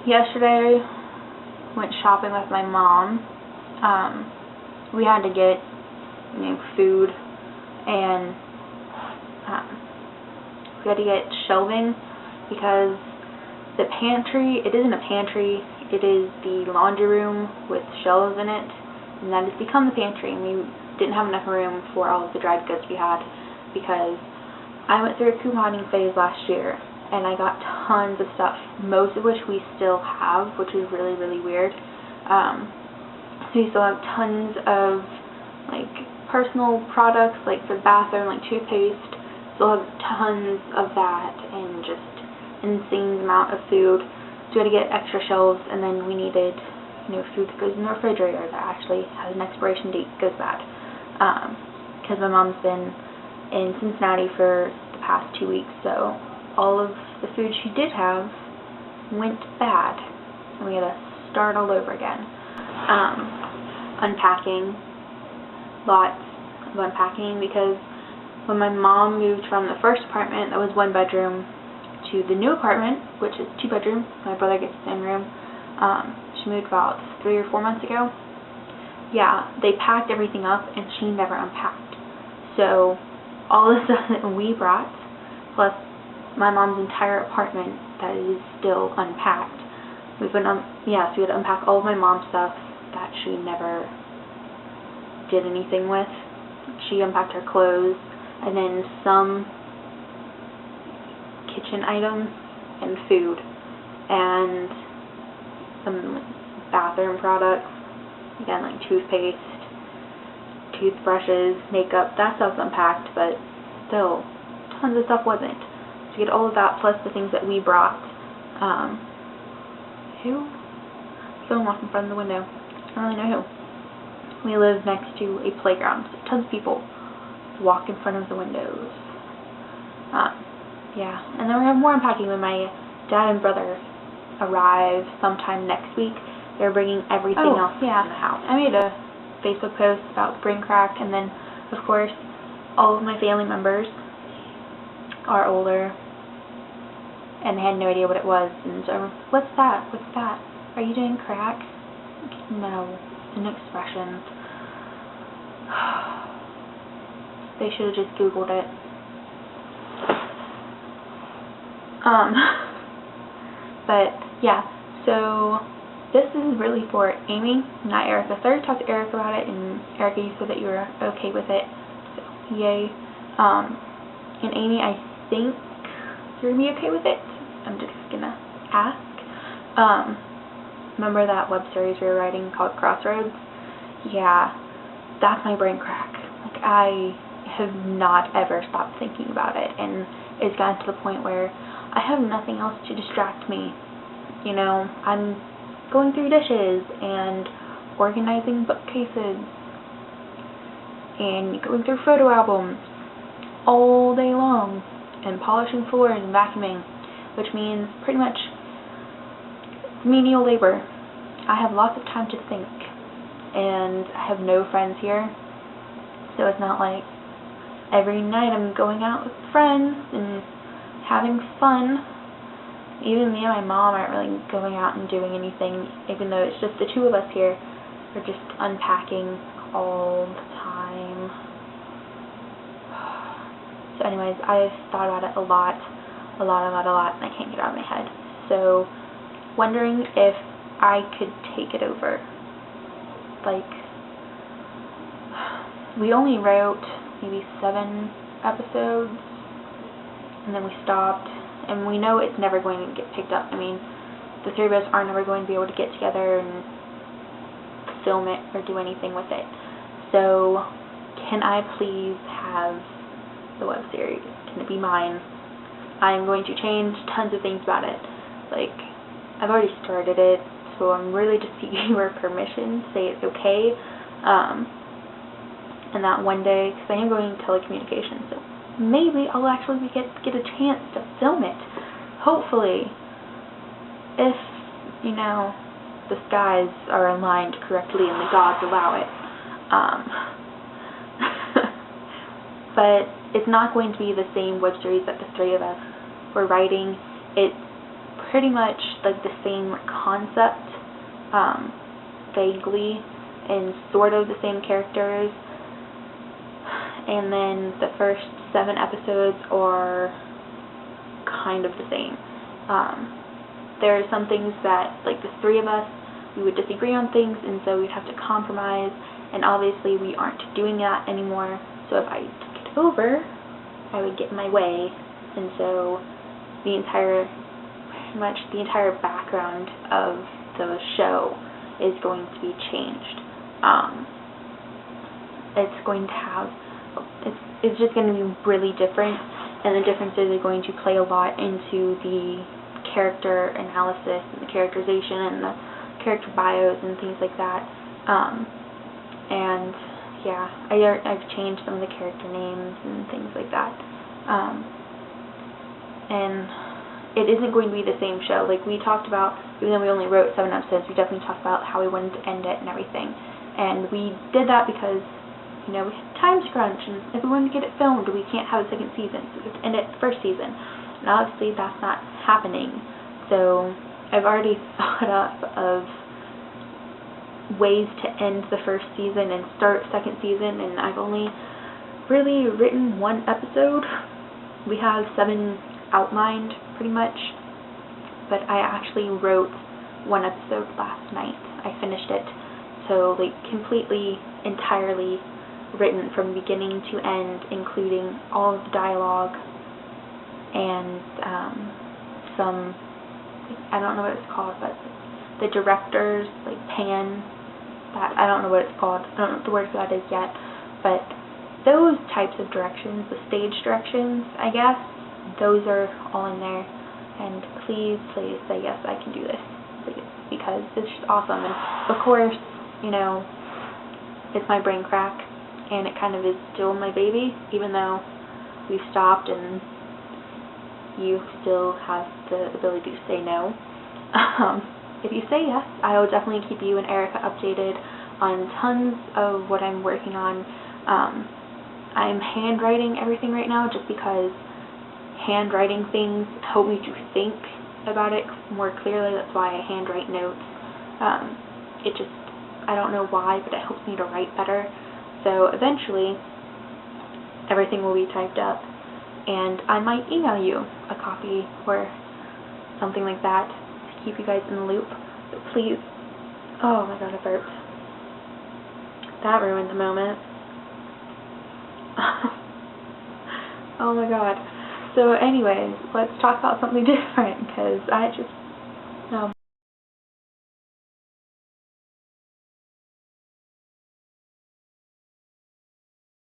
yesterday, went shopping with my mom. We had to get, food, and we had to get shelving because the pantry, it isn't a pantry, it is the laundry room with shelves in it, and that has become the pantry, and we didn't have enough room for all of the dried goods we had because I went through a couponing phase last year, and I got tons of stuff, most of which we still have, which is really, really weird. So we still have tons of, personal products, for the bathroom, toothpaste. Still have tons of that, and just insane amount of food. So we had to get extra shelves, and then we needed, food that goes in the refrigerator that actually has an expiration date, goes bad. Because my mom's been in Cincinnati for the past 2 weeks, so all of the food she did have went bad, and we had to start all over again. Unpacking, lots of unpacking, because when my mom moved from the first apartment that was 1 bedroom to the new apartment, which is 2 bedrooms, my brother gets the same room, she moved about 3 or 4 months ago. Yeah, they packed everything up and she never unpacked. So all the stuff that we brought, plus my mom's entire apartment that is still unpacked, so we had to unpack all of my mom's stuff that she never did anything with. She unpacked her clothes, and then some kitchen items and food, and some bathroom products, again, toothpaste, toothbrushes, makeup. That stuff's unpacked, but still, tons of stuff wasn't. So you get all of that, plus the things that we brought. Someone walked in front of the window. I don't really know who. We live next to a playground, so tons of people walk in front of the windows. Yeah, and then we're going to have more unpacking when my dad and brother arrive sometime next week. They're bringing everything else in the house. I made a Facebook post about spring crack, and then, of course, all of my family members are older, and they had no idea what it was, and so, what's that? What's that? Are you doing crack? No, it's an expression. They should have just Googled it. But, yeah, so this is really for Aimee, not Erica. So I already talked to Erica about it, and Erica, you said that you were okay with it, so yay. And Aimee, I think you're going to be okay with it. I'm just going to ask. Remember that web series we were writing called Crossroads? Yeah, that's my brain crack. I have not ever stopped thinking about it, and it's gotten to the point where I have nothing else to distract me. I'm going through dishes and organizing bookcases and going through photo albums all day long and polishing floors and vacuuming, which means pretty much menial labor. I have lots of time to think, and I have no friends here, so it's not like every night I'm going out with friends and having fun. Even me and my mom aren't really going out and doing anything, even though it's just the 2 of us here. We're just unpacking all the time. So anyways, I've thought about it a lot, and I can't get it out of my head. So, wondering if I could take it over. We only wrote maybe 7 episodes, and then we stopped, and we know it's never going to get picked up. I mean, the 3 of us are never going to be able to get together and film it or do anything with it. So, can I please have the web series? Can it be mine? I'm going to change tons of things about it. I've already started it, so I'm really just seeking your permission to say it's okay. And that one day, because I am going to telecommunications, so maybe I'll actually get a chance to film it. Hopefully, if, the skies are aligned correctly and the gods allow it. But it's not going to be the same web series that the 3 of us were writing. It's pretty much like the same concept, vaguely, and sort of the same characters. And then the first 7 episodes are kind of the same. There are some things that, like, the 3 of us, we would disagree on things, and so we'd have to compromise, and obviously we aren't doing that anymore. So if I took it over, I would get in my way, and so pretty much the entire background of the show is going to be changed. It's going to have, it's just going to be really different, and the differences are going to play a lot into the character analysis and the characterization and the character bios and things like that. And yeah, I've changed some of the character names and things like that. And it isn't going to be the same show. Like we talked about, even though we only wrote 7 episodes, we definitely talked about how we wanted to end it and everything. And we did that because, you know, we had time crunch, and if we wanted to get it filmed, we can't have a 2nd season, so we have to end it the 1st season. And obviously that's not happening. So I've already thought up of ways to end the 1st season and start 2nd season, and I've only really written 1 episode. We have 7 outlined pretty much, but I actually wrote 1 episode last night. I finished it, so like completely, entirely written from beginning to end, including all of the dialogue and some, I don't know what it's called, but the directors, like Pan, that, I don't know what it's called, I don't know what the word for that is yet, but those types of directions, the stage directions, I guess, those are all in there. And please, please say yes, I can do this, please, because it's just awesome. And of course, you know, it's my brain crack, and it kind of is still my baby, even though we've stopped and you still have the ability to say no. If you say yes, I will definitely keep you and Erica updated on tons of what I'm working on. I'm handwriting everything right now just because handwriting things help me to think about it more clearly. That's why I handwrite notes. It just, I don't know why, but it helps me to write better. So eventually, everything will be typed up, and I might email you a copy or something like that to keep you guys in the loop. But please, oh my god, I burped. That ruined the moment. Oh my god. So anyways, let's talk about something different, because I just